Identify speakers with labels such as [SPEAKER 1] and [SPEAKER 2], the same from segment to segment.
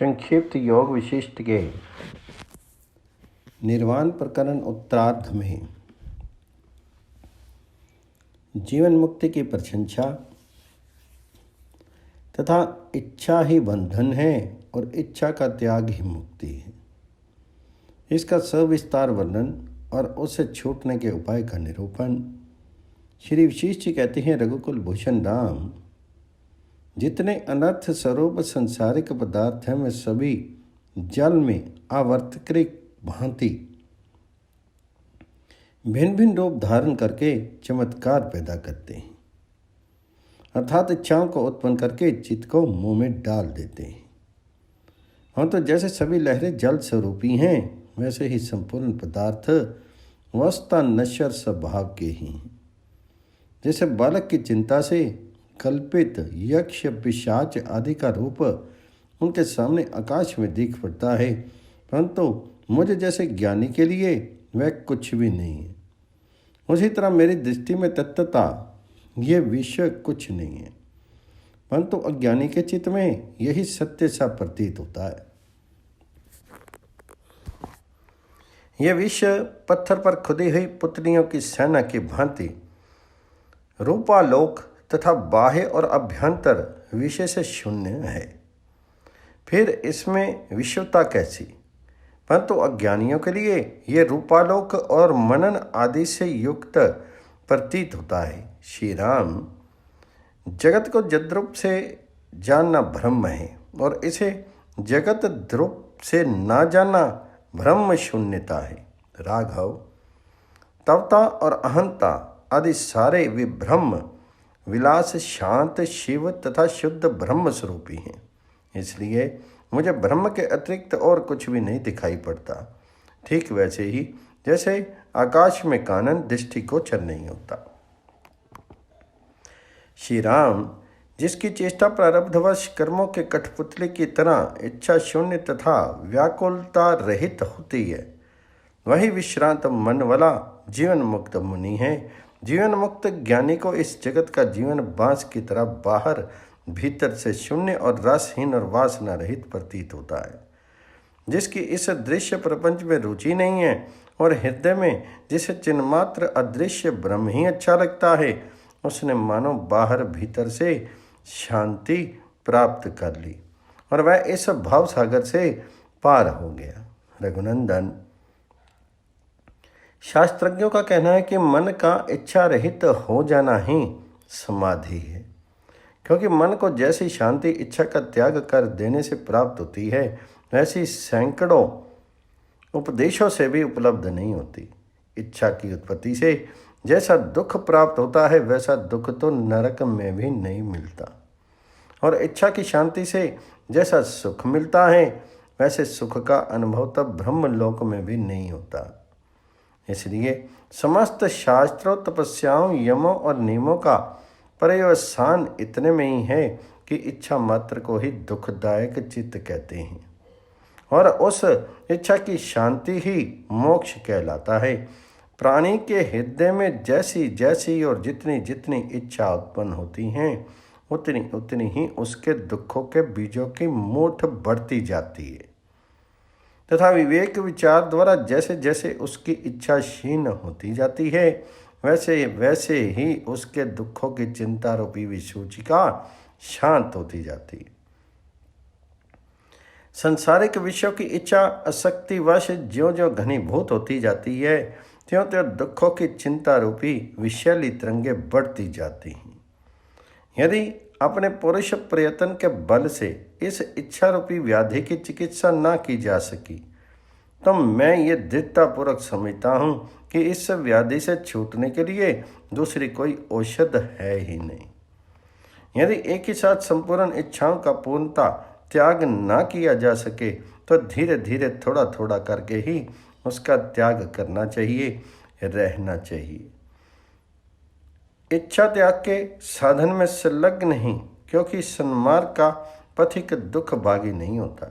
[SPEAKER 1] संक्षिप्त योग विशिष्ट के निर्वाण प्रकरण उत्तरार्ध में जीवन मुक्ति की प्रशंसा तथा इच्छा ही बंधन है और इच्छा का त्याग ही मुक्ति है, इसका सविस्तार वर्णन और उससे छूटने के उपाय का निरूपण श्री वशिष्ठ जी कहते हैं। रघुकुल भूषण राम, जितने अनर्थ स्वरूप संसारिक पदार्थ हैं वे सभी जल में आवर्तकृत भांति भिन्न भिन्न रूप धारण करके चमत्कार पैदा करते हैं, अर्थात इच्छाओं को उत्पन्न करके चित्त को मुंह में डाल देते हैं। हम तो जैसे सभी लहरें जल स्वरूपी हैं, वैसे ही संपूर्ण पदार्थ वस्तुतः नश्वर स्वभाव के ही हैं। जैसे बालक की चिंता से कल्पित यक्ष पिशाच आदि का रूप उनके सामने आकाश में दिख पड़ता है, परंतु मुझे जैसे ज्ञानी के लिए वह कुछ भी नहीं है, उसी तरह मेरी दृष्टि में तत्वता ये विषय कुछ नहीं है, परंतु अज्ञानी के चित्त में यही सत्य सा प्रतीत होता है। यह विषय पत्थर पर खुदी हुई पुतलियों की सेना की भांति रूपालोक तथा बाह्य और अभ्यंतर विषय से शून्य है। फिर इसमें विश्वता कैसी? परंतु अज्ञानियों के लिए ये रूपालोक और मनन आदि से युक्त प्रतीत होता है। श्री राम, जगत को जद्रूप से जानना ब्रह्म है और इसे जगत द्रूप से ना जानना ब्रह्म शून्यता है। राघव, तवता और अहंता आदि सारे विभ्रम विलास शांत शिव तथा शुद्ध ब्रह्म स्वरूपी हैं, इसलिए मुझे ब्रह्म के अतिरिक्त और कुछ भी नहीं दिखाई पड़ता। ठीक वैसे ही जैसे आकाश में कानन दृष्टिगोचर नहीं होता। श्री राम, जिसकी चेष्टा प्रारब्धवश कर्मों के कठपुतली की तरह इच्छा शून्य तथा व्याकुलता रहित होती है, वही विश्रांत मन वाला जीवन मुक्त मुनि है। जीवन मुक्त ज्ञानी को इस जगत का जीवन बांस की तरह बाहर भीतर से शून्य और रसहीन और वासना रहित प्रतीत होता है। जिसकी इस दृश्य प्रपंच में रुचि नहीं है और हृदय में जिसे चिन्मात्र अदृश्य ब्रह्म ही अच्छा लगता है, उसने मानो बाहर भीतर से शांति प्राप्त कर ली और वह इस भाव सागर से पार हो गया। रघुनंदन, शास्त्रज्ञों का कहना है कि मन का इच्छा रहित हो जाना ही समाधि है, क्योंकि मन को जैसी शांति इच्छा का त्याग कर देने से प्राप्त होती है, वैसी सैकड़ों उपदेशों से भी उपलब्ध नहीं होती। इच्छा की उत्पत्ति से जैसा दुख प्राप्त होता है, वैसा दुख तो नरक में भी नहीं मिलता, और इच्छा की शांति से जैसा सुख मिलता है, वैसे सुख का अनुभव तब ब्रह्मलोक में भी नहीं होता। इसलिए समस्त शास्त्रों, तपस्याओं, यमों और नियमों का पर्यवसान इतने में ही है कि इच्छा मात्र को ही दुखदायक चित्त कहते हैं, और उस इच्छा की शांति ही मोक्ष कहलाता है। प्राणी के हृदय में जैसी जैसी और जितनी जितनी इच्छा उत्पन्न होती हैं, उतनी उतनी ही उसके दुखों के बीजों की मूठ बढ़ती जाती है, तथा विवेक विचार द्वारा जैसे जैसे उसकी इच्छा क्षीण होती जाती है, वैसे वैसे ही उसके दुखों की चिंता रूपी विसूचिका शांत होती जाती है। संसारिक विषयों की इच्छा आसक्तिवश ज्यों ज्यों घनीभूत होती जाती है, त्यों त्यों दुखों की चिंता रूपी विषैली तरंगे बढ़ती जाती हैं। यदि अपने पुरुष प्रयत्न के बल से इस इच्छा रूपी व्याधि की चिकित्सा ना की जा सकी, तो मैं ये दृढ़तापूर्वक समझता हूँ कि इस व्याधि से छूटने के लिए दूसरी कोई औषध है ही नहीं। यदि एक ही साथ संपूर्ण इच्छाओं का पूर्णता त्याग ना किया जा सके, तो धीरे धीरे थोड़ा थोड़ा करके ही उसका त्याग करना चाहिए, रहना चाहिए। इच्छा त्याग के साधन में संलग्न नहीं, क्योंकि सन्मार्ग का पथिक दुख भागी नहीं होता।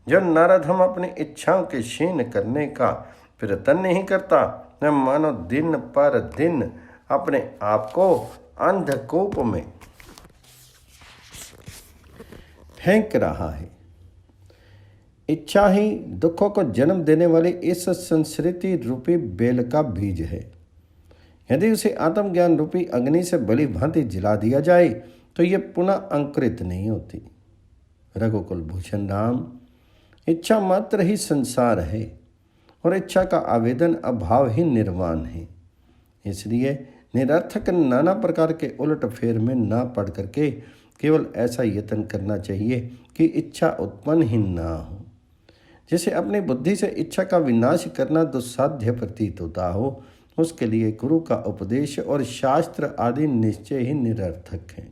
[SPEAKER 1] जो नराधम अपनी इच्छाओं के क्षीण करने का प्रयत्न नहीं करता, वह मानो दिन पर दिन अपने आप को अंधकूप में फेंक रहा है। इच्छा ही दुखों को जन्म देने वाली इस संस्कृति रूपी बेल का बीज है। यदि उसे आत्मज्ञान रूपी अग्नि से भली भांति जला दिया जाए तो ये पुनः अंकुरित नहीं होती। रघुकुल भूषण राम, इच्छा मात्र ही संसार है और इच्छा का आवेदन अभाव ही निर्वाण है। इसलिए निरर्थक नाना प्रकार के उलट फेर में ना पड़ करके केवल ऐसा यत्न करना चाहिए कि इच्छा उत्पन्न ही ना हो। जिसे अपनी बुद्धि से इच्छा का विनाश करना दुस्साध्य प्रतीत होता हो, उसके लिए गुरु का उपदेश और शास्त्र आदि निश्चय ही निरर्थक हैं।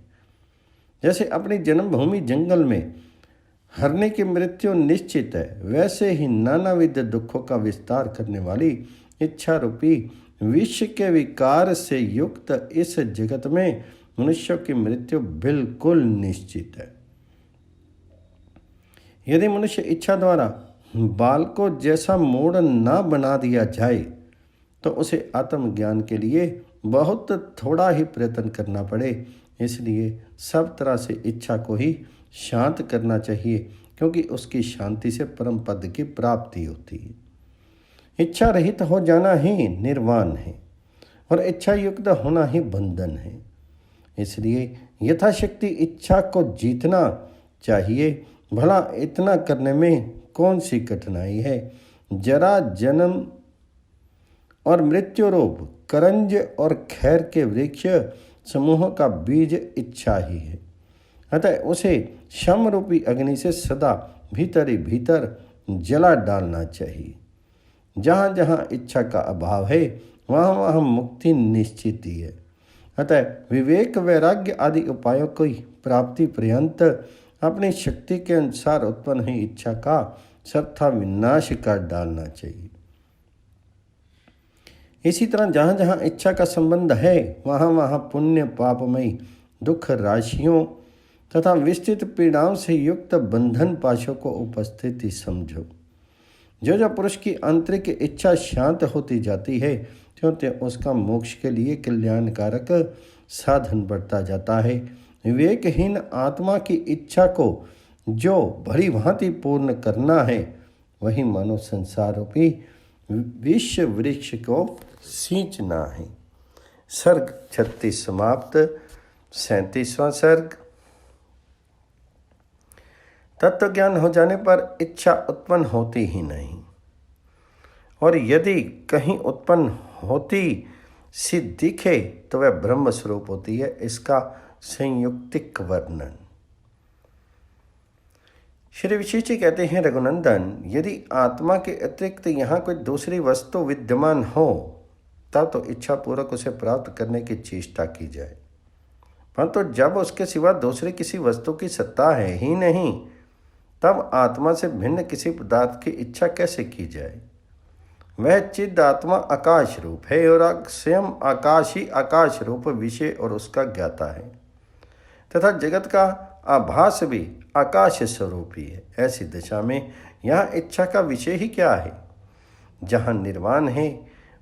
[SPEAKER 1] जैसे अपनी जन्मभूमि जंगल में हरने की मृत्यु निश्चित है, वैसे ही नानाविध दुखों का विस्तार करने वाली इच्छा रूपी विश्व के विकार से युक्त इस जगत में मनुष्य की मृत्यु बिल्कुल निश्चित है। यदि मनुष्य इच्छा द्वारा बाल को जैसा मोड़ ना बना दिया जाए तो उसे आत्मज्ञान के लिए बहुत थोड़ा ही प्रयत्न करना पड़े। इसलिए सब तरह से इच्छा को ही शांत करना चाहिए, क्योंकि उसकी शांति से परम पद की प्राप्ति होती है। इच्छा रहित हो जाना ही निर्वाण है और इच्छा युक्त होना ही बंधन है। इसलिए यथाशक्ति इच्छा को जीतना चाहिए। भला इतना करने में कौन सी कठिनाई है। जरा जन्म और मृत्यु रूप करंज और खैर के वृक्ष समूह का बीज इच्छा ही है। अतः उसे शम रूपी अग्नि से सदा भीतर ही भीतर जला डालना चाहिए। जहाँ जहाँ इच्छा का अभाव है वहाँ वहाँ मुक्ति निश्चित ही है। अतः विवेक वैराग्य आदि उपायों की प्राप्ति पर्यंत अपनी शक्ति के अनुसार उत्पन्न हुई इच्छा का सर्वथा विनाश कर डालना चाहिए। इसी तरह जहाँ जहाँ इच्छा का संबंध है वहाँ वहाँ पुण्य पापमयी दुख राशियों तथा विस्तृत पीड़ाओं से युक्त बंधन पाशों को उपस्थिति समझो। जो जो पुरुष की आंतरिक इच्छा शांत होती जाती है त्यों त्यों उसका मोक्ष के लिए कल्याणकारक साधन बढ़ता जाता है। विवेकहीन आत्मा की इच्छा को जो भली भांति पूर्ण करना है वही मानव संसार रूपी विश्व वृक्ष को सींचना है। सर्ग 36 समाप्त। 37वां सर्ग। तत्व ज्ञान हो जाने पर इच्छा उत्पन्न होती ही नहीं, और यदि कहीं उत्पन्न होती सी दिखे तो वह ब्रह्म स्वरूप होती है। इसका संयुक्तिक वर्णन। श्री विशेष जी कहते हैं, रघुनंदन, यदि आत्मा के अतिरिक्त यहाँ कोई दूसरी वस्तु विद्यमान हो तब तो इच्छा पूर्वक उसे प्राप्त करने की चेष्टा की जाए, परंतु जब उसके सिवा दूसरी किसी वस्तु की सत्ता है ही नहीं तब आत्मा से भिन्न किसी पदार्थ की इच्छा कैसे की जाए। वह चिद्ध आत्मा आकाश रूप है और स्वयं आकाश ही आकाश रूप विषय और उसका ज्ञाता है, तथा जगत का आभास भी आकाश स्वरूप ही है। ऐसी दशा में यहाँ इच्छा का विषय ही क्या है। जहाँ निर्वाण है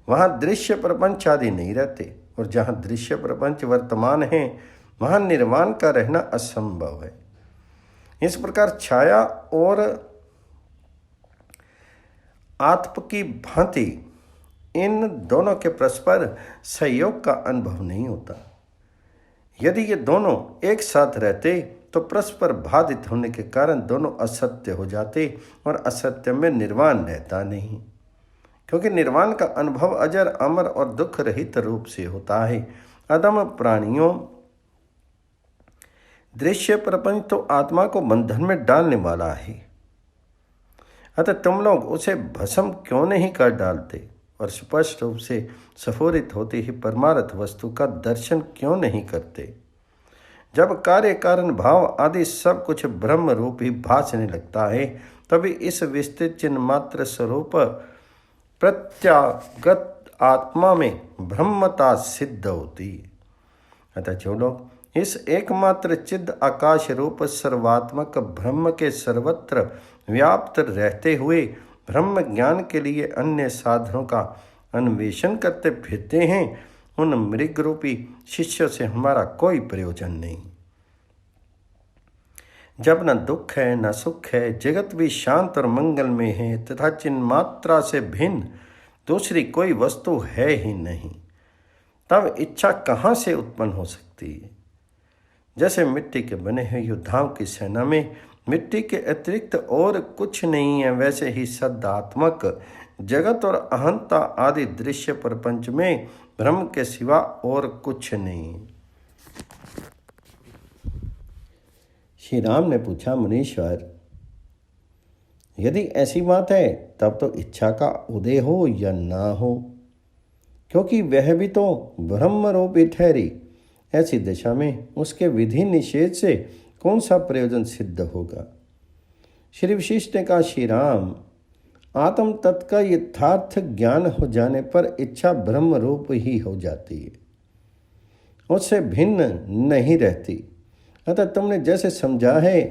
[SPEAKER 1] वहाँ दृश्य प्रपंच आदि नहीं रहते, और जहाँ दृश्य प्रपंच वर्तमान है वहाँ निर्वाण का रहना असंभव है। इस प्रकार छाया और आत्म की भांति इन दोनों के परस्पर सहयोग का अनुभव नहीं होता। यदि ये दोनों एक साथ रहते तो परस्पर बाधित होने के कारण दोनों असत्य हो जाते और असत्य में निर्वाण रहता नहीं, क्योंकि निर्वाण का अनुभव अजर अमर और दुख रहित रूप से होता है। अदम प्राणियों दृश्य प्रपंच तो आत्मा को बंधन में डालने वाला है, अतः तुम लोग उसे भस्म क्यों नहीं कर डालते और स्पष्ट रूप से स्फुरित होती ही परमार्थ वस्तु का दर्शन क्यों नहीं करते। जब कार्य कारण भाव आदि सब कुछ ब्रह्म रूप ही भासने लगता है तभी इस विस्तृत चिन्ह मात्र स्वरूप प्रत्यागत आत्मा में ब्रह्मता सिद्ध होती है। अतः जो लोग इस एकमात्र चिद्ध आकाश रूप सर्वात्मक ब्रह्म के सर्वत्र व्याप्त रहते हुए ब्रह्म ज्ञान के लिए अन्य साधनों का अन्वेषण करते फिरते हैं, उन मृग रूपी शिष्यों से हमारा कोई प्रयोजन नहीं। जब न दुख है न सुख है, जगत भी शांत और मंगल में है तथा चिन्मात्रा से भिन्न दूसरी कोई वस्तु है ही नहीं, तब इच्छा कहाँ से उत्पन्न हो सकती है। जैसे मिट्टी के बने हुए योद्धाओं की सेना में मिट्टी के अतिरिक्त और कुछ नहीं है, वैसे ही सदात्मक जगत और अहंता आदि दृश्य प्रपंच में ब्रह्म के सिवा और कुछ नहीं। श्री राम ने पूछा, मुनीश्वर, यदि ऐसी बात है तब तो इच्छा का उदय हो या ना हो, क्योंकि वह भी तो ब्रह्म रूपी ठहरी। ऐसी दशा में उसके विधि निषेध से कौन सा प्रयोजन सिद्ध होगा। श्री वशिष्ठ ने कहा, श्री राम, आत्म तत्व का यथार्थ ज्ञान हो जाने पर इच्छा ब्रह्म रूप ही हो जाती है, उससे भिन्न नहीं रहती। अतः तुमने जैसे समझा है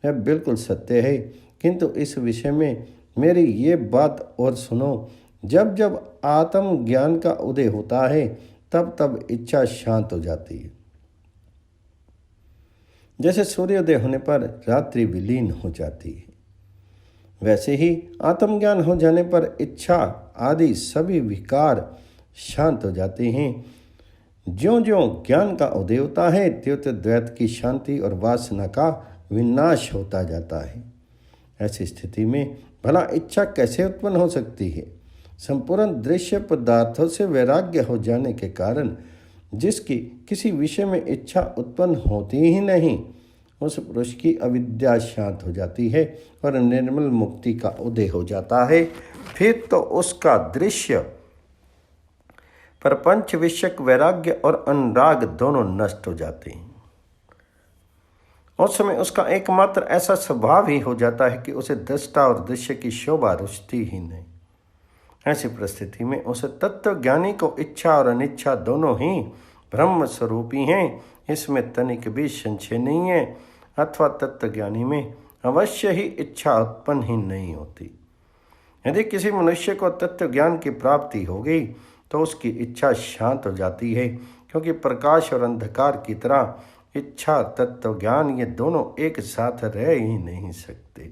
[SPEAKER 1] वह बिल्कुल सत्य है, किंतु इस विषय में मेरी ये बात और सुनो। जब जब आत्म ज्ञान का उदय होता है तब तब इच्छा शांत हो जाती है। जैसे सूर्योदय होने पर रात्रि विलीन हो जाती है, वैसे ही आत्मज्ञान हो जाने पर इच्छा आदि सभी विकार शांत हो जाते हैं। ज्यों ज्यों ज्ञान का उदय होता है त्यों त्यों द्वैत की शांति और वासना का विनाश होता जाता है। ऐसी स्थिति में भला इच्छा कैसे उत्पन्न हो सकती है। संपूर्ण दृश्य पदार्थों से वैराग्य हो जाने के कारण जिसकी किसी विषय में इच्छा उत्पन्न होती ही नहीं, उस पुरुष की अविद्या शांत हो जाती है और निर्मल मुक्ति का उदय हो जाता है। फिर तो उसका दृश्य प्रपंच विषयक वैराग्य और अनुराग दोनों नष्ट हो जाते हैं। उस समय उसका एकमात्र ऐसा स्वभाव ही हो जाता है कि उसे दृष्टा और दृश्य की शोभा रुचती ही नहीं। ऐसी परिस्थिति में उस तत्व ज्ञानी को इच्छा और अनिच्छा दोनों ही ब्रह्म स्वरूपी हैं, इसमें तनिक भी संशय नहीं है। अथवा तत्व ज्ञानी में अवश्य ही इच्छा उत्पन्न ही नहीं होती। यदि किसी मनुष्य को तत्व ज्ञान की प्राप्ति हो गई तो उसकी इच्छा शांत हो जाती है, क्योंकि प्रकाश और अंधकार की तरह इच्छा तत्व ज्ञान ये दोनों एक साथ रह ही नहीं सकते।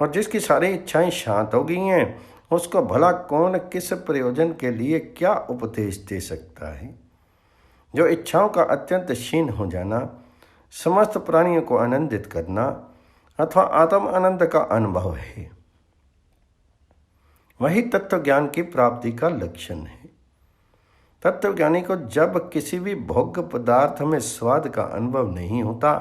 [SPEAKER 1] और जिसकी सारी इच्छाएं शांत हो गई हैं, उसको भला कौन किस प्रयोजन के लिए क्या उपदेश दे सकता है। जो इच्छाओं का अत्यंत क्षीण हो जाना, समस्त प्राणियों को आनंदित करना अथवा आत्म आनंद का अनुभव है, वही तत्व ज्ञान की प्राप्ति का लक्षण है। तत्व ज्ञानी को जब किसी भी भोग्य पदार्थ में स्वाद का अनुभव नहीं होता,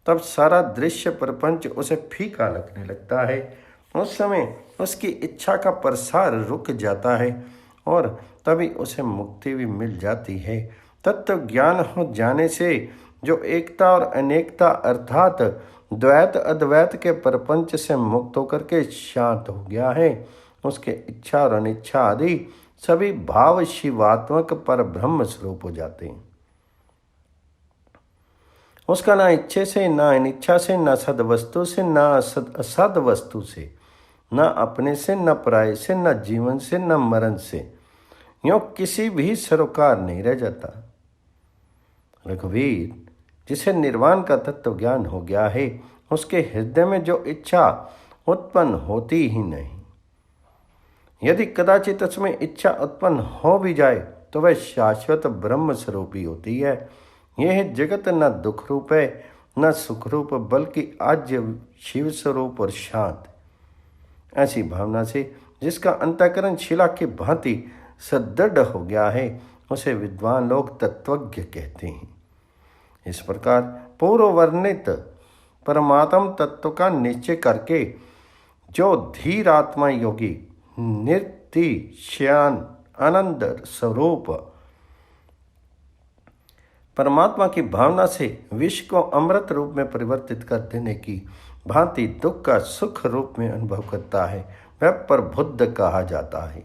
[SPEAKER 1] तब सारा दृश्य प्रपंच उसे फीका लगने लगता है। उस समय उसकी इच्छा का प्रसार रुक जाता है और तभी उसे मुक्ति भी मिल जाती है। तत्व ज्ञान हो जाने से जो एकता और अनेकता अर्थात द्वैत अद्वैत के प्रपंच से मुक्त होकर के शांत हो गया है, उसके इच्छा और अनिच्छा आदि सभी भाव शिवात्मक पर ब्रह्म स्वरूप हो जाते हैं। उसका ना इच्छे से, ना अनिच्छा से, ना सद वस्तु से, ना असद वस्तु से, ना अपने से, न पराये से, न जीवन से, न मरण से यूं किसी भी सरोकार नहीं रह जाता। रघुवीर, जिसे निर्वाण का तत्व ज्ञान हो गया है, उसके हृदय में जो इच्छा उत्पन्न होती ही नहीं। यदि कदाचित उसमें इच्छा उत्पन्न हो भी जाए तो वह शाश्वत ब्रह्म स्वरूपी होती है। यह जगत न दुख रूप है न सुख रूप, बल्कि आज्य शिव स्वरूप और शांत। ऐसी भावना से जिसका अंतःकरण शिला की भांति सदृढ़ हो गया है, उसे विद्वान लोग तत्वज्ञ कहते हैं। इस प्रकार पूर्व वर्णित परमात्म तत्व का निश्चय करके जो धीर आत्मा योगी निर्तिशयान आनंद स्वरूप परमात्मा की भावना से विष को अमृत रूप में परिवर्तित कर देने की भांति दुख का सुख रूप में अनुभव करता है, वह प्रबुद्ध कहा जाता है।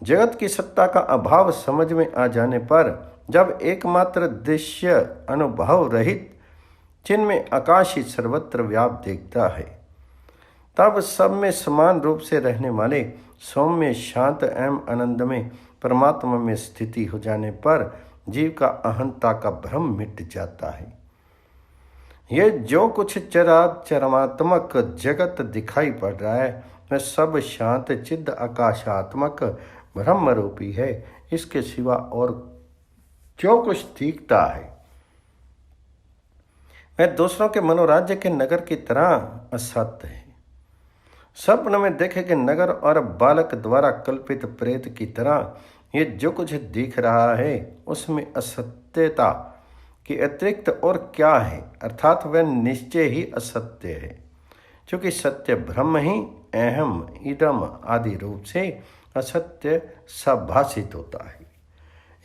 [SPEAKER 1] जगत की सत्ता का अभाव समझ में आ जाने पर जब एकमात्र दृश्य अनुभव रहित जिनमें आकाश ही सर्वत्र व्याप्त देखता है, तब सब में समान रूप से रहने वाले सौम्य शांत एवं आनंद में परमात्मा में स्थिति हो जाने पर जीव का अहंता का भ्रम मिट जाता है। ये जो कुछ चरात्मक जगत दिखाई पड़ रहा है वह सब शांत चिद्ध आकाशात्मक ब्रह्म रूपी है। इसके सिवा और जो कुछ दिखता है वह दूसरों के मनोराज्य के नगर की तरह असत्य है। स्वप्न में देखे कि नगर और बालक द्वारा कल्पित प्रेत की तरह ये जो कुछ दिख रहा है उसमें असत्यता के अतिरिक्त और क्या है, अर्थात वह निश्चय ही असत्य है, क्योंकि सत्य ब्रह्म ही अहम इदम आदि रूप से असत्य सभाषित होता है।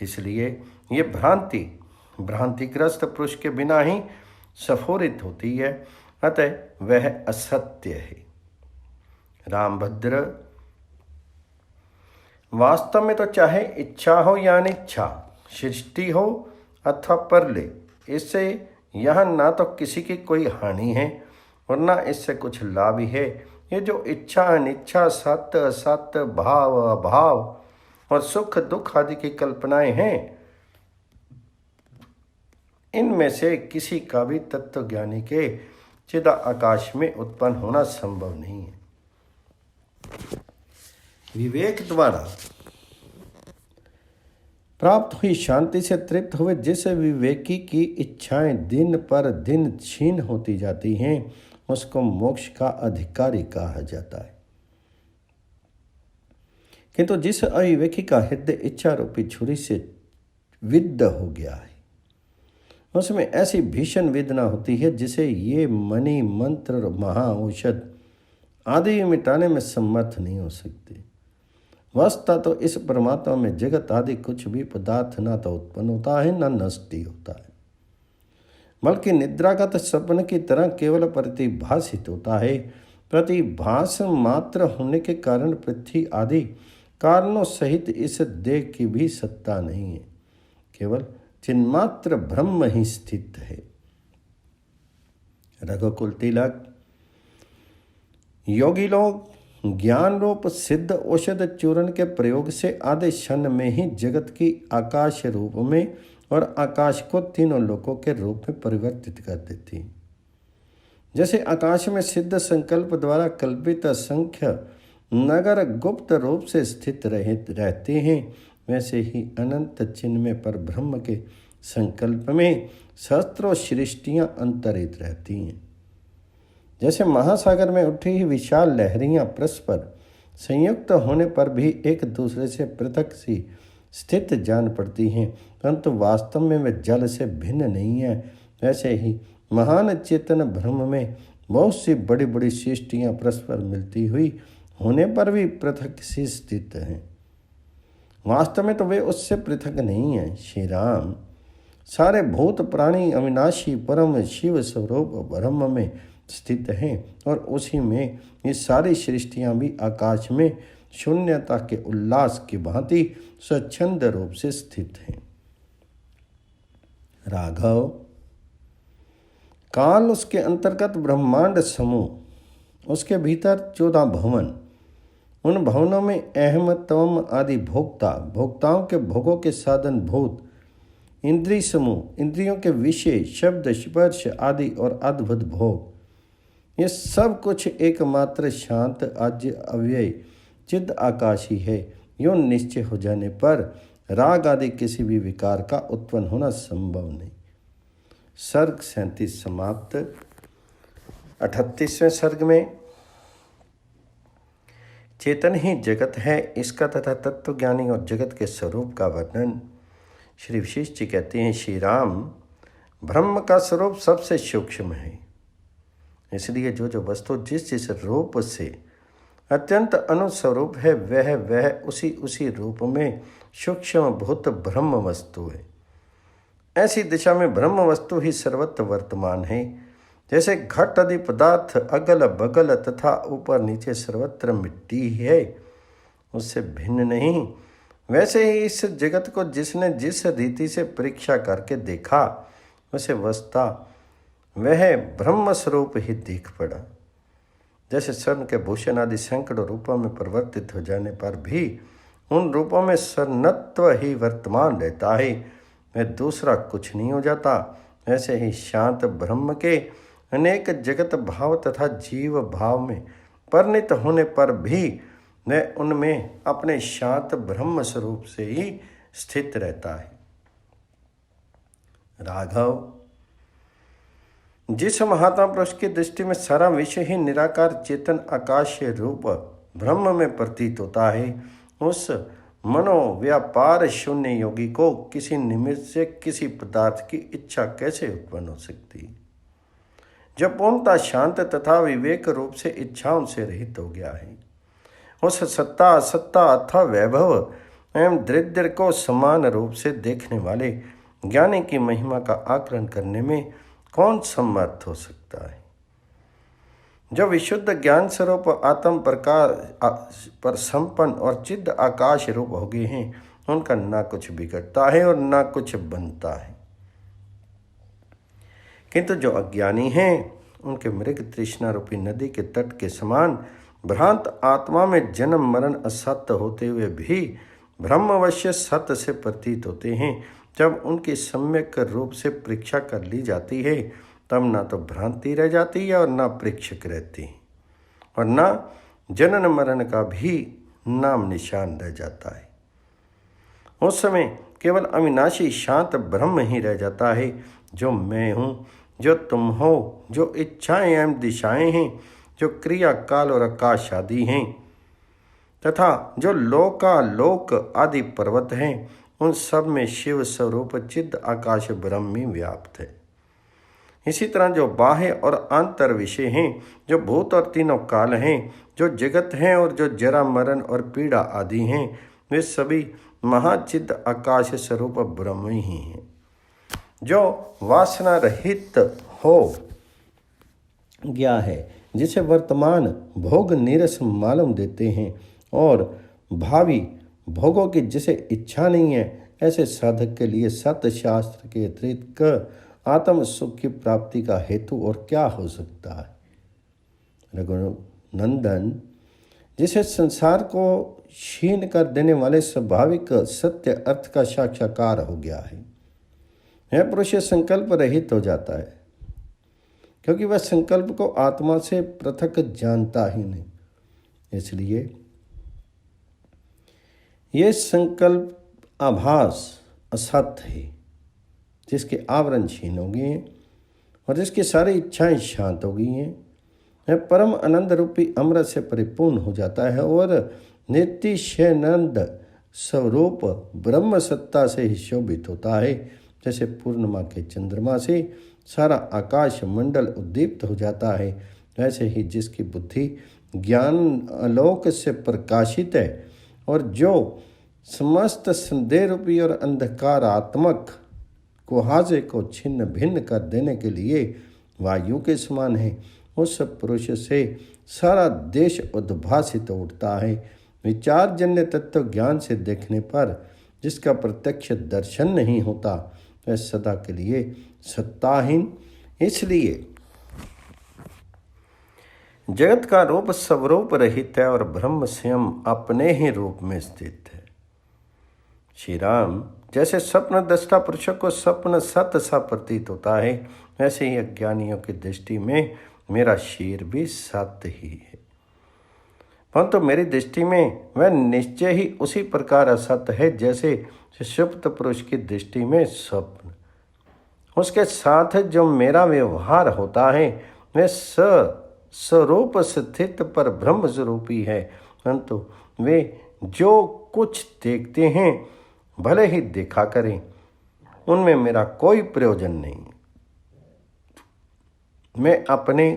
[SPEAKER 1] इसलिए ये भ्रांतिग्रस्त पुरुष के बिना ही स्फुरित होती है, अतः वह असत्य है। रामभद्र, वास्तव में तो चाहे इच्छा हो या अनिच्छा, सृष्टि हो अथवा परले, इससे यहाँ ना तो किसी की कोई हानि है और ना इससे कुछ लाभ ही है। ये जो इच्छा अनिच्छा, सत्य असत्य, भाव अभाव और सुख दुख आदि की कल्पनाएं हैं, इनमें से किसी का भी तत्वज्ञानी के चिद आकाश में उत्पन्न होना संभव नहीं है। विवेक द्वारा प्राप्त हुई शांति से तृप्त हुए जिस विवेकी की इच्छाएं दिन पर दिन क्षीण होती जाती हैं उसको मोक्ष का अधिकारी कहा जाता है। किंतु जिस अविवेकी का हृदय इच्छा रूपी छुरी से विद्ध हो गया है उसमें ऐसी भीषण वेदना होती है जिसे ये मणि मंत्र महाऔषध आदि मिटाने में समर्थ नहीं हो सकते। वस्तुतः तो इस परमात्मा में जगत आदि कुछ भी पदार्थ ना तो उत्पन्न होता है न नष्ट होता है, बल्कि निद्रागत सपन की तरह केवल प्रतिभासित होता है। प्रतिभास मात्र होने के कारण पृथ्वी आदि कारणों सहित इस देह की भी सत्ता नहीं है, केवल चिन्मात्र ब्रह्म ही स्थित है। रघुकुल तिलक, योगी लोग ज्ञान रूप सिद्ध औषध चूर्ण के प्रयोग से आधे क्षण में ही जगत की आकाश रूप में और आकाश को तीनों लोकों के रूप में परिवर्तित कर देती। जैसे आकाश में सिद्ध संकल्प द्वारा कल्पित असंख्य नगर गुप्त रूप से स्थित रहते हैं, वैसे ही अनंत चिन्मय पर ब्रह्म के संकल्प में सहस्त्रों सृष्टियां अंतरित रहती हैं। जैसे महासागर में उठी हुई विशाल लहरियां परस्पर संयुक्त होने पर भी एक दूसरे से पृथक सी स्थित जान पड़ती हैं, परंतु वास्तव में वे जल से भिन्न नहीं है। वैसे ही महान चेतन ब्रह्म में बहुत सी बड़ी बड़ी सृष्टियां परस्पर मिलती हुई होने पर भी पृथक सी स्थित हैं। वास्तव में तो वे उससे पृथक नहीं हैं। श्री राम, सारे भूत प्राणी अविनाशी परम शिव स्वरूप ब्रह्म में स्थित हैं और उसी में ये सारी सृष्टियां भी आकाश में शून्यता के उल्लास की भांति स्वच्छंद रूप से स्थित हैं। राघव, काल उसके अंतर्गत ब्रह्मांड समूह, उसके भीतर 14 भवन, उन भवनों में अहम तम आदि भोक्ताओं के भोगों के साधन भूत, इंद्रिय समूह, इंद्रियों के विषय, शब्द स्पर्श आदि और अद्भुत भोग, ये सब कुछ एकमात्र शांत अज अव्यय चिद आकाश ही है। यूं निश्चय हो जाने पर राग आदि किसी भी विकार का उत्पन्न होना संभव नहीं। सर्ग 37 समाप्त। 38वें सर्ग में चेतन ही जगत है, इसका तथा तत्वज्ञानी और जगत के स्वरूप का वर्णन श्री वशिष्ठ जी कहते हैं। श्री राम, ब्रह्म का स्वरूप सबसे सूक्ष्म है, इसलिए जो जो वस्तु जिस जिस रूप से अत्यंत अनुस्वरूप है वह उसी रूप में सूक्ष्म भूत ब्रह्म वस्तु है। ऐसी दिशा में ब्रह्म वस्तु ही सर्वत्र वर्तमान है। जैसे घट आदि पदार्थ अगल बगल तथा ऊपर नीचे सर्वत्र मिट्टी है, उससे भिन्न नहीं, वैसे ही इस जगत को जिसने जिस रीति से परीक्षा करके देखा उसे वस्तुतः वह ब्रह्म स्वरूप ही दिख पड़ा। जैसे स्वर्ण के भूषण आदि सैकड़ों रूपों में परिवर्तित हो जाने पर भी उन रूपों में स्वर्णत्व ही वर्तमान रहता है, वह दूसरा कुछ नहीं हो जाता, वैसे ही शांत ब्रह्म के अनेक जगत भाव तथा जीव भाव में परिणित होने पर भी वह उनमें अपने शांत ब्रह्म स्वरूप से ही स्थित रहता है। राघव, जिस महात्मा पुरुष की दृष्टि में सारा विश्व ही निराकार चेतन आकाशीय रूप ब्रह्म में प्रतीत होता है, उस मनोव्यापार शून्य योगी को किसी निमित्त से किसी पदार्थ की इच्छा कैसे उत्पन्न हो सकती है, जब पूर्णतः शांत तथा विवेक रूप से इच्छाओं से रहित हो गया है। उस सत्ता अथवा वैभव एवं दरिद्र को समान रूप से देखने वाले ज्ञानी की महिमा का आकलन करने में कौन समर्थ हो सकता है। जो विशुद्ध ज्ञान स्वरूप आत्म प्रकाश पर संपन्न और चिद्ध आकाश रूप हो गए हैं, उनका ना कुछ बिगड़ता है और ना कुछ बनता है। किंतु जो अज्ञानी हैं, उनके मृग तृष्णा रूपी नदी के तट के समान भ्रांत आत्मा में जन्म मरण असत्य होते हुए भी ब्रह्मवश्य सत्य से प्रतीत होते हैं। जब उनकी सम्यक रूप से परीक्षा कर ली जाती है, तब ना तो भ्रांति रह जाती है और ना परीक्षक रहती है, और ना जनन मरण का भी नाम निशान रह जाता है। उस समय केवल अविनाशी शांत ब्रह्म ही रह जाता है, जो मैं हूँ, जो तुम हो, जो इच्छाएं एवं दिशाएं हैं, जो क्रिया काल और आकाश आदि हैं, तथा जो लोकालोक आदि पर्वत हैं, उन सब में शिव स्वरूप चिद्ध आकाश ब्रह्म ही व्याप्त है। इसी तरह जो बाह्य और आंतर विषय हैं, जो भूत और तीनों काल हैं, जो जगत हैं और जो जरा मरण और पीड़ा आदि हैं, वे सभी महाचिद्ध आकाश स्वरूप ब्रह्म ही हैं, जो वासना रहित हो गया है, जिसे वर्तमान भोग नीरस मालूम देते हैं और भावी भोगों की जिसे इच्छा नहीं है, ऐसे साधक के लिए सत्य शास्त्र के अतिरिक्त आत्म सुख की प्राप्ति का हेतु और क्या हो सकता है। रघुनंदन, जिसे संसार को क्षीण कर देने वाले स्वाभाविक सत्य अर्थ का साक्षात्कार हो गया है, यह पुरुष संकल्प रहित हो जाता है, क्योंकि वह संकल्प को आत्मा से पृथक जानता ही नहीं। इसलिए यह संकल्प आभास असत्य है, जिसके आवरण छीन हो गए हैं और जिसकी सारी इच्छाएं शांत हो गई हैं। वह परम आनंद रूपी अमृत से परिपूर्ण हो जाता है और नित्यानंद स्वरूप ब्रह्म सत्ता से ही शोभित होता है। जैसे पूर्णिमा के चंद्रमा से सारा आकाश मंडल उद्दीप्त हो जाता है, वैसे ही जिसकी बुद्धि ज्ञान आलोक से प्रकाशित है और जो समस्त संदेह रूपी और अंधकारात्मक कुहाजे को छिन्न भिन्न कर देने के लिए वायु के समान है, उस पुरुष से सारा देश उद्भासित उठता है। विचारजन्य तत्व ज्ञान से देखने पर जिसका प्रत्यक्ष दर्शन नहीं होता, वह सदा के लिए सत्ताहीन। इसलिए जगत का रूप स्वरूप रहित है और ब्रह्म स्वयं अपने ही रूप में स्थित है। श्री राम, जैसे स्वप्न दृष्टा पुरुषों को स्वप्न सत्य सा प्रतीत होता है, वैसे ही अज्ञानियों की दृष्टि में मेरा शरीर भी सत्य ही है, परंतु मेरी दृष्टि में वह निश्चय ही उसी प्रकार असत्य है जैसे सुषुप्त पुरुष की दृष्टि में स्वप्न। उसके साथ जो मेरा व्यवहार होता है वह स्वरूप स्थित पर ब्रह्म स्वरूपी है, परंतु वे जो कुछ देखते हैं भले ही देखा करें, उनमें मेरा कोई प्रयोजन नहीं। मैं अपने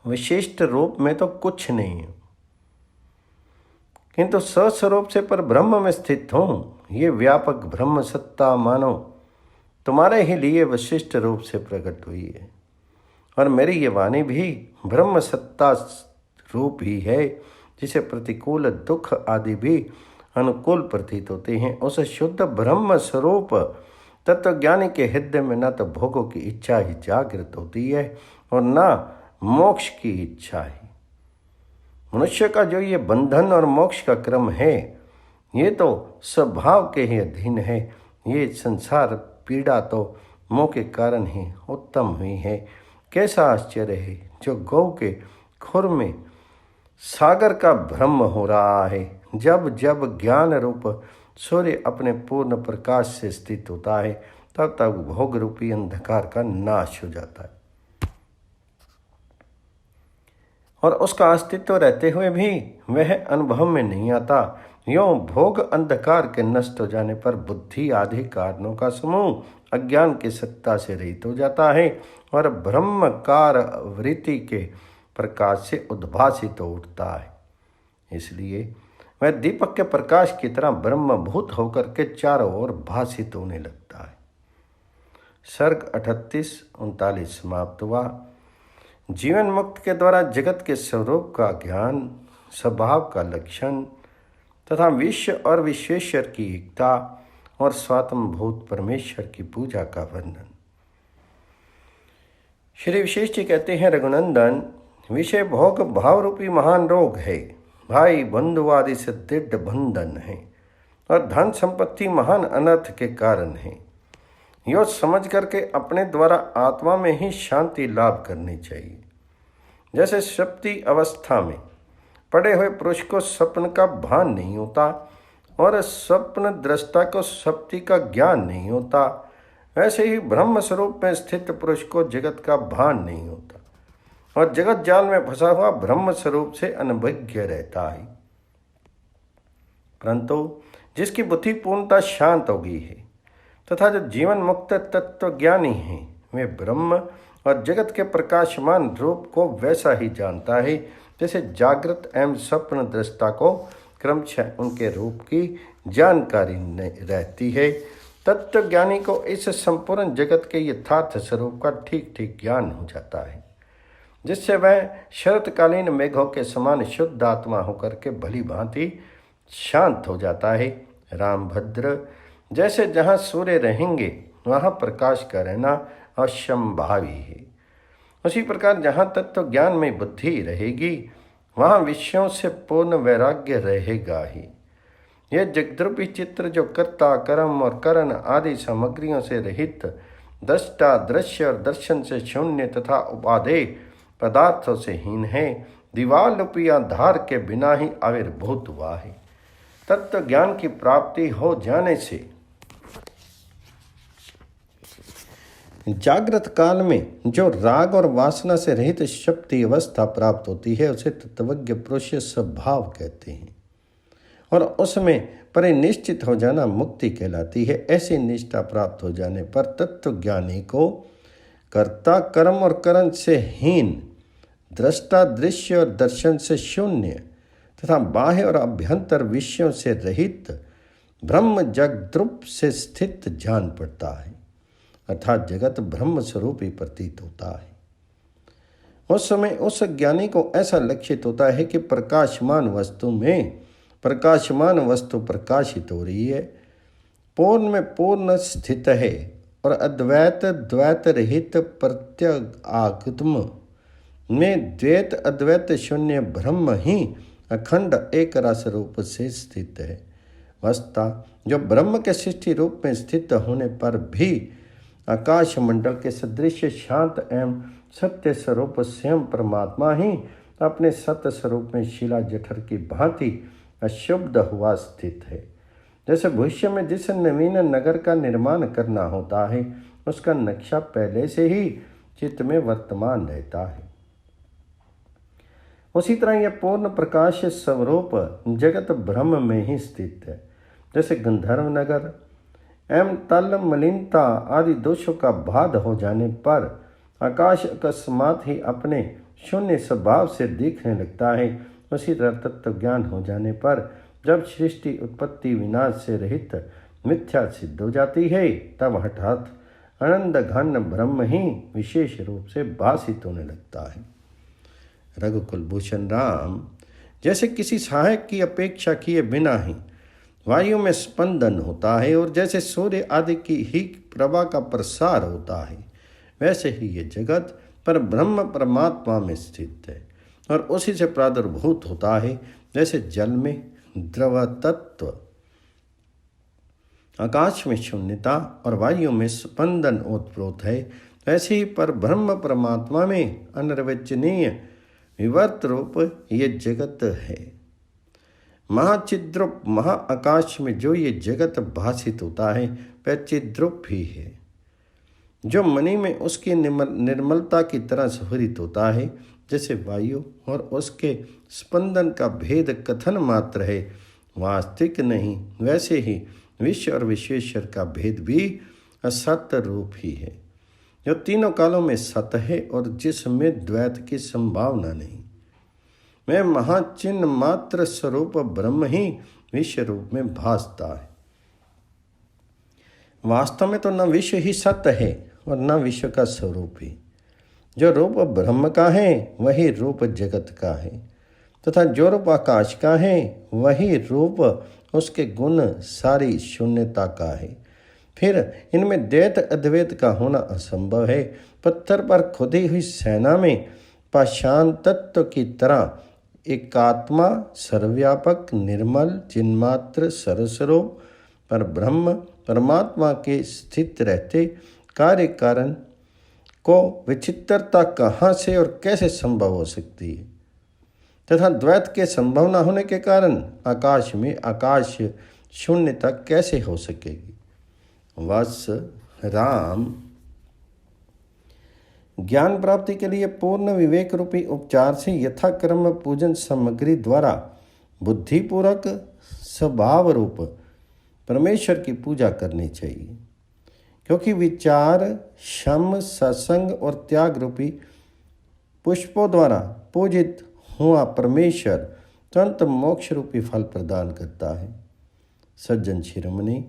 [SPEAKER 1] विशिष्ट रूप में तो कुछ नहीं हूँ, किंतु स्वस्वरूप से पर ब्रह्म में स्थित हूँ। ये व्यापक ब्रह्म सत्ता मानो तुम्हारे ही लिए विशिष्ट रूप से प्रकट हुई है, और मेरी ये वाणी भी ब्रह्म सत्ता रूप ही है, जिसे प्रतिकूल दुख आदि भी अनुकूल प्रतीत होते हैं। उस शुद्ध ब्रह्म स्वरूप तत्वज्ञानी के हृदय में न तो भोगों की इच्छा ही जागृत होती है और न मोक्ष की इच्छा ही। मनुष्य का जो ये बंधन और मोक्ष का क्रम है, ये तो स्वभाव के ही अधीन है। ये संसार पीड़ा तो मोह के कारण ही उत्तम हुई है। कैसा आश्चर्य है जो गौ के खुर में सागर का भ्रम हो रहा है। जब जब ज्ञान रूप सूर्य अपने पूर्ण प्रकाश से स्थित होता है तब तक भोग रूपी अंधकार का नाश हो जाता है और उसका अस्तित्व रहते हुए भी वह अनुभव में नहीं आता। यों भोग अंधकार के नष्ट हो जाने पर बुद्धि आदि कारणों का समूह अज्ञान की सत्ता से रहित हो जाता है और ब्रह्मकार वृत्ति के प्रकाश से उद्भासित हो उठता है। इसलिए वह दीपक के प्रकाश की तरह ब्रह्मभूत होकर के चारों ओर भासित होने लगता है। सर्ग 38-39 समाप्त हुआ। जीवन मुक्त के द्वारा जगत के स्वरूप का ज्ञान, स्वभाव का लक्षण तथा विश्व और विश्वेश्वर की एकता और स्वात्मभूत परमेश्वर की पूजा का वर्णन। श्री विशेष जी कहते हैं, रघुनंदन, विषय भोग भाव रूपी महान रोग है। भाई बंधुवादी से दृढ़ बंधन है और धन संपत्ति महान अनर्थ के कारण है। यो समझ करके अपने द्वारा आत्मा में ही शांति लाभ करनी चाहिए। जैसे सुप्ति अवस्था में पड़े हुए पुरुष को स्वप्न का भान नहीं होता और स्वप्न दृष्टा को सुप्ति का ज्ञान नहीं होता, वैसे ही ब्रह्म स्वरूप में स्थित पुरुष को जगत का भान नहीं होता और जगत जाल में फंसा हुआ ब्रह्म स्वरूप से अनभिज्ञ रहता है। परंतु जिसकी बुद्धि पूर्णतः शांत हो गई है तथा जो जीवन मुक्त तत्व ज्ञानी है, वे ब्रह्म और जगत के प्रकाशमान रूप को वैसा ही जानता है जैसे जागृत एवं स्वप्न दृष्टा को क्रमशः उनके रूप की जानकारी रहती है। तत्व ज्ञानी को इस संपूर्ण जगत के यथार्थ स्वरूप का ठीक ठीक ज्ञान हो जाता है, जिससे वह शरतकालीन मेघों के समान शुद्ध आत्मा होकर के भली भांति शांत हो जाता है। रामभद्र, जैसे जहाँ सूर्य रहेंगे वहाँ प्रकाश का रहना असंभावी है, उसी प्रकार जहाँ तत्व ज्ञान में बुद्धि रहेगी वहाँ विषयों से पूर्ण वैराग्य रहेगा ही। यह जगद्रूपी चित्र जो कर्ता कर्म और करण आदि सामग्रियों से रहित, दृष्टा दृश्य और दर्शन से शून्य तथा उपादेय पदार्थों से हीन है, दीवार रूपी आधार के बिना ही आविर्भूत हुआ है। तत्व ज्ञान की प्राप्ति हो जाने से जागृत काल में जो राग और वासना से रहित शक्ति अवस्था प्राप्त होती है उसे तत्वज्ञ पुरुष स्वभाव कहते हैं और उसमें परिनिश्चित हो जाना मुक्ति कहलाती है। ऐसी निष्ठा प्राप्त हो जाने पर तत्वज्ञानी को कर्ता कर्म और करण से हीन, दृष्टा दृश्य और दर्शन से शून्य तथा बाह्य और अभ्यंतर विषयों से रहित ब्रह्म जगद्रूप से स्थित जान पड़ता है, अर्थात जगत ब्रह्म स्वरूप ही प्रतीत होता है। उस समय उस ज्ञानी को ऐसा लक्षित होता है कि प्रकाशमान वस्तु प्रकाशित हो रही है, पूर्ण में पूर्ण स्थित है और अद्वैत द्वैत रहित प्रत्यगात्म में द्वैत अद्वैत शून्य ब्रह्म ही अखंड एक रस रूप से स्थित है। वस्तुतः जो ब्रह्म के सृष्टि रूप में स्थित होने पर भी आकाश मंडल के सदृश शांत एवं सत्य स्वरूप स्वयं परमात्मा ही अपने सत्य स्वरूप में शिला जठर की भांति अशुद्ध हुआ स्थित है। जैसे भविष्य में जिस नवीन नगर का निर्माण करना होता है उसका नक्शा पहले से ही चित्त में वर्तमान रहता है, उसी तरह यह पूर्ण प्रकाश स्वरूप जगत ब्रह्म में ही स्थित है। जैसे गंधर्व नगर एवं तल मलिनता आदि दोषों का बाध हो जाने पर आकाश अकस्मात ही अपने शून्य स्वभाव से दिखने लगता है, उसी तरह तत्व ज्ञान हो जाने पर जब सृष्टि उत्पत्ति विनाश से रहित मिथ्या सिद्ध हो जाती है तब हठात आनंद घन ब्रह्म ही विशेष रूप से भासित होने लगता है। रघुकुल भूषण राम, जैसे किसी सहायक की अपेक्षा किए बिना ही वायु में स्पंदन होता है और जैसे सूर्य आदि की ही प्रभा का प्रसार होता है, वैसे ही ये जगत पर ब्रह्म परमात्मा में स्थित है और उसी से प्रादुर्भूत होता है। जैसे जल में द्रव तत्व आकाश में शून्यता और वायु में स्पंदन ओतप्रोत है, ऐसे ही पर ब्रह्म परमात्मा में अनिर्वचनीय विवर्त रूप ये जगत है। महाचिद्रूप महाआकाश में जो ये जगत भाषित होता है वह चिद्रूप ही है, जो मणि में उसकी निर्मलता की तरह स्फुरित होता है। जैसे वायु और उसके स्पंदन का भेद कथन मात्र है, वास्तविक नहीं, वैसे ही विश्व और विश्वेश्वर का भेद भी असत्य रूप ही है, जो तीनों कालों में सत्य है और जिसमें द्वैत की संभावना नहीं। मैं महाचिन्ह मात्र स्वरूप ब्रह्म ही विश्व रूप में भासता है। वास्तव में तो न विश्व ही सत्य है और न विश्व का स्वरूप ही। जो रूप ब्रह्म का है वही रूप जगत का है, तथा जो रूप आकाश का है वही रूप उसके गुण सारी शून्यता का है। फिर इनमें द्वैत अद्वैत का होना असंभव है। पत्थर पर खुदी हुई सेना में पाषाण तत्व की तरह एकात्मा सर्वव्यापक निर्मल चिन्मात्र सरस्वरूप पर ब्रह्म परमात्मा के स्थित रहते कार्य कारण को विचित्रता कहाँ से और कैसे संभव हो सकती है, तथा द्वैत के संभव न होने के कारण आकाश में आकाश शून्यता कैसे हो सकेगी। वत्स राम, ज्ञान प्राप्ति के लिए पूर्ण विवेक रूपी उपचार से यथाक्रम पूजन सामग्री द्वारा बुद्धिपूर्वक स्वभाव रूप परमेश्वर की पूजा करनी चाहिए, क्योंकि विचार शम सत्संग और त्याग रूपी पुष्पों द्वारा पूजित हुआ परमेश्वर तुरंत मोक्ष रूपी फल प्रदान करता है। सज्जन शिरोमणि,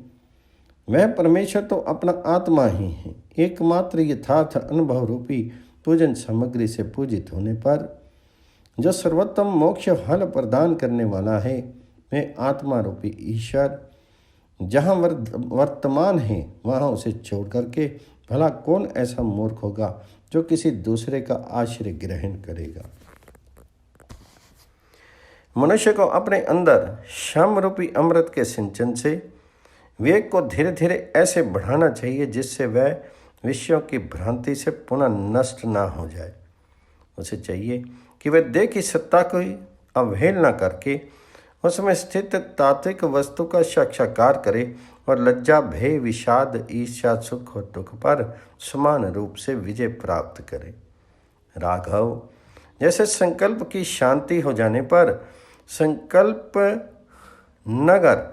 [SPEAKER 1] वह परमेश्वर तो अपना आत्मा ही है। एकमात्र यथार्थ अनुभव रूपी पूजन सामग्री से पूजित होने पर जो सर्वोत्तम मोक्ष फल प्रदान करने वाला है, वह आत्मा रूपी ईश्वर जहाँ वर्तमान है वहाँ उसे छोड़ करके भला कौन ऐसा मूर्ख होगा जो किसी दूसरे का आश्रय ग्रहण करेगा। मनुष्य को अपने अंदर शम रूपी अमृत के सिंचन से विवेक को धीरे धीरे ऐसे बढ़ाना चाहिए जिससे वह विषयों की भ्रांति से पुनः नष्ट ना हो जाए। उसे चाहिए कि वह देह की सत्ता को अवहेलना करके उसमें स्थित तात्विक वस्तु का साक्षात्कार करे और लज्जा भय विषाद ईर्ष्या सुख और दुख पर समान रूप से विजय प्राप्त करे। राघव, जैसे संकल्प की शांति हो जाने पर संकल्प नगर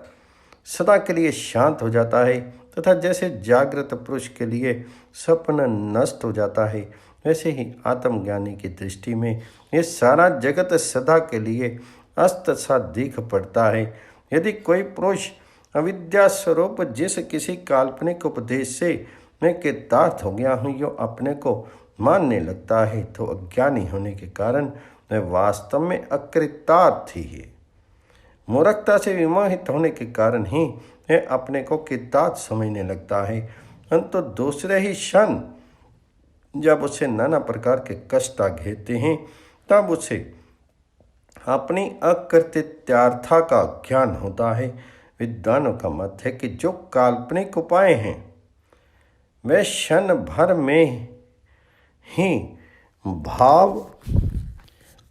[SPEAKER 1] सदा के लिए शांत हो जाता है, तथा जैसे जागृत पुरुष के लिए स्वप्न नष्ट हो जाता है, वैसे ही आत्मज्ञानी की दृष्टि में ये सारा जगत सदा के लिए अस्त सा दिख पड़ता है। यदि कोई पुरुष अविद्या स्वरूप जिस किसी काल्पनिक उपदेश से मैं कृतार्थ हो गया हूँ, यो अपने को मानने लगता है, तो अज्ञानी होने के कारण वह वास्तव में अकृतार्थ ही है। मूर्खता से विमोहित होने के कारण ही वह अपने को कृतार्थ समझने लगता है। परंतु दूसरे ही क्षण जब उसे नाना प्रकार के कष्ट घेरते हैं, तब उसे अपनी अकृत्यार्था का ज्ञान होता है। विद्वानों का मत है कि जो काल्पनिक उपाय हैं वे क्षण भर में ही भाव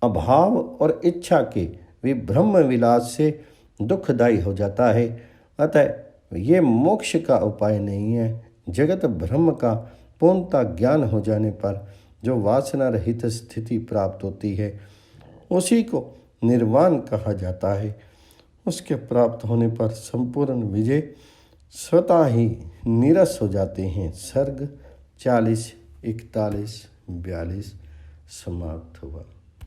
[SPEAKER 1] अभाव और इच्छा के विभ्रम विलास से दुखदायी हो जाता है। अतः ये मोक्ष का उपाय नहीं है। जगत ब्रह्म का पूर्णता ज्ञान हो जाने पर जो वासना रहित स्थिति प्राप्त होती है उसी को निर्वाण कहा जाता है। उसके प्राप्त होने पर संपूर्ण विजय स्वतः ही निरस हो जाते हैं। सर्ग 40, 41, 42 समाप्त हुआ।